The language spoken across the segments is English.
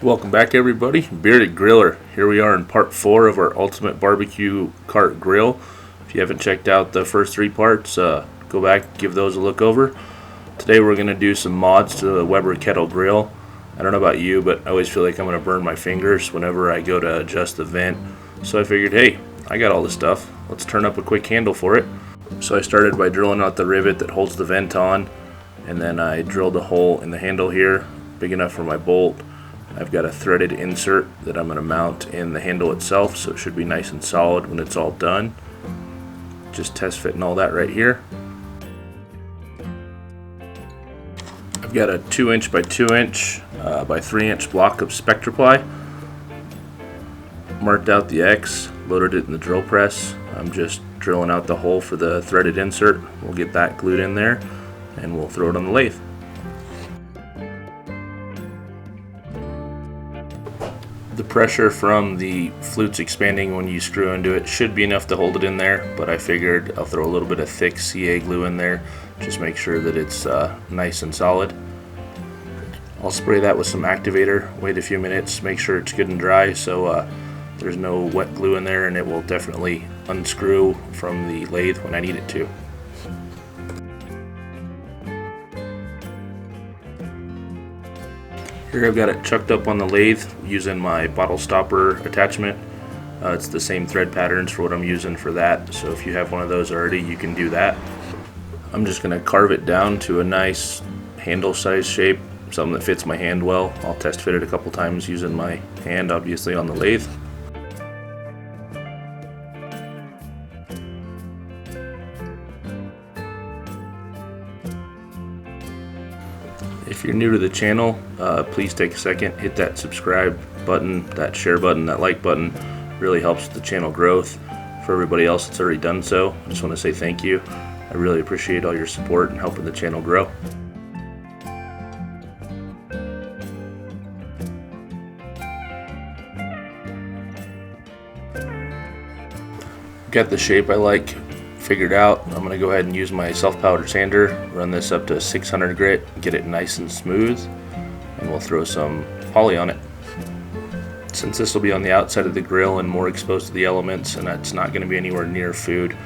Welcome back, everybody. Bearded Griller. Here we are in part 4 of our ultimate barbecue cart grill. If you haven't checked out the first 3 parts, go back, give those a look over. Today we're going to do some mods to the Webber Kettle grill. I don't know about you, but I always feel like I'm going to burn my fingers whenever I go to adjust the vent. So I figured, hey, I got all this stuff. Let's turn up a quick handle for it. So I started by drilling out the rivet that holds the vent on, and then I drilled a hole in the handle here, big enough for my bolt. I've got a threaded insert that I'm going to mount in the handle itself, so it should be nice and solid when it's all done. Just test fitting all that right here. I've got a 2" by 2" by 3" block of Spectraply. Marked out the X, loaded it in the drill press. I'm just drilling out the hole for the threaded insert. We'll get that glued in there and we'll throw it on the lathe. The pressure from the flutes expanding when you screw into it should be enough to hold it in there, but I figured I'll throw a little bit of thick CA glue in there, just make sure that it's nice and solid. I'll spray that with some activator, wait a few minutes, make sure it's good and dry so there's no wet glue in there, and it will definitely unscrew from the lathe when I need it to. Here I've got it chucked up on the lathe using my bottle stopper attachment. It's the same thread patterns for what I'm using for that, so if you have one of those already, you can do that. I'm just going to carve it down to a nice handle size shape, something that fits my hand well. I'll test fit it a couple times using my hand, obviously, on the lathe. If you're new to the channel, please take a second, hit that subscribe button, that share button, that like button. Really helps the channel growth. For everybody else that's already done so, I just want to say thank you. I really appreciate all your support and helping the channel grow. Got the shape I like figured out. I'm going to go ahead and use my self-powered sander, run this up to 600 grit, get it nice and smooth, and we'll throw some poly on it. Since this will be on the outside of the grill and more exposed to the elements, and it's not going to be anywhere near food,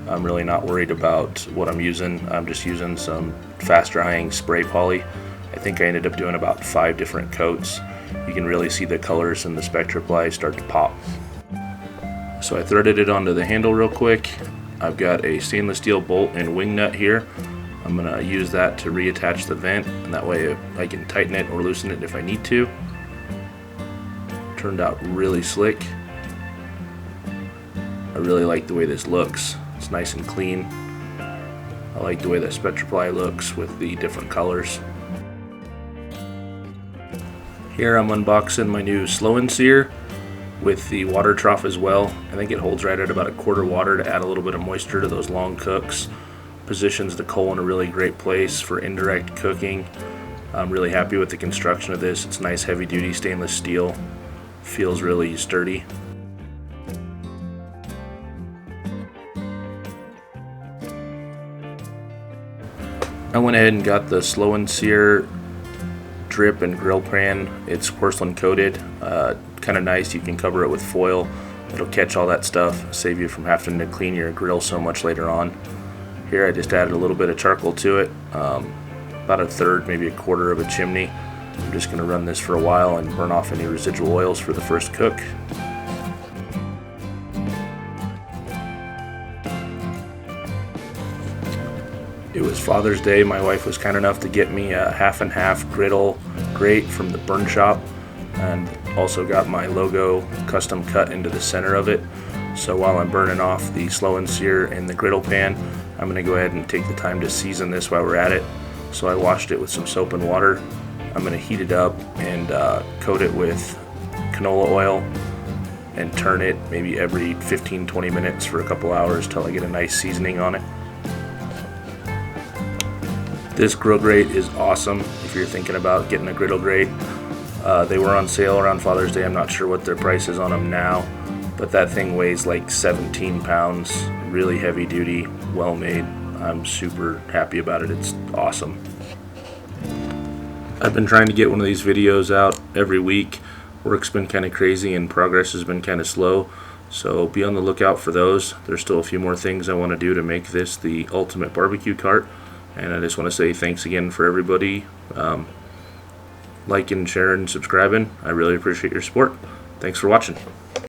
I'm really not worried about what I'm using. I'm just using some fast drying spray poly. I think I ended up doing about 5 different coats. You can really see the colors in the Spectraply start to pop. So I threaded it onto the handle real quick. I've got a stainless steel bolt and wing nut here. I'm going to use that to reattach the vent, and that way I can tighten it or loosen it if I need to. Turned out really slick. I really like the way this looks. It's nice and clean. I like the way that Spectraply looks with the different colors. Here I'm unboxing my new SlowNSear with the water trough as well. I think it holds right at about 1/4 water to add a little bit of moisture to those long cooks. Positions the coal in a really great place for indirect cooking. I'm really happy with the construction of this. It's nice heavy duty stainless steel. Feels really sturdy. I went ahead and got the SlowNSear drip and grill pan. It's porcelain coated. Kind of nice. You can cover it with foil. It'll catch all that stuff, save you from having to clean your grill so much later on. Here I just added a little bit of charcoal to it, about 1/3, maybe 1/4 of a chimney. I'm just going to run this for a while and burn off any residual oils for the first cook. It was Father's Day. My wife was kind enough to get me a 50/50 Griddle Grate from the burn shop, and also got my logo custom cut into the center of it. So while I'm burning off the SlowNSear in the griddle pan, I'm going to go ahead and take the time to season this while we're at it. So I washed it with some soap and water. I'm going to heat it up and coat it with canola oil and turn it maybe every 15-20 minutes for a couple hours till I get a nice seasoning on it. This grill grate is awesome if you're thinking about getting a griddle grate. They were on sale around Father's Day. I'm not sure what their price is on them now, but that thing weighs like 17 pounds. Really heavy duty, well made. I'm super happy about it. It's awesome. I've been trying to get one of these videos out every week. Work's been kind of crazy and progress has been kind of slow, so be on the lookout for those. There's still a few more things I want to do to make this the ultimate barbecue cart, and I just want to say thanks again for everybody liking, sharing, subscribing. I really appreciate your support. Thanks for watching.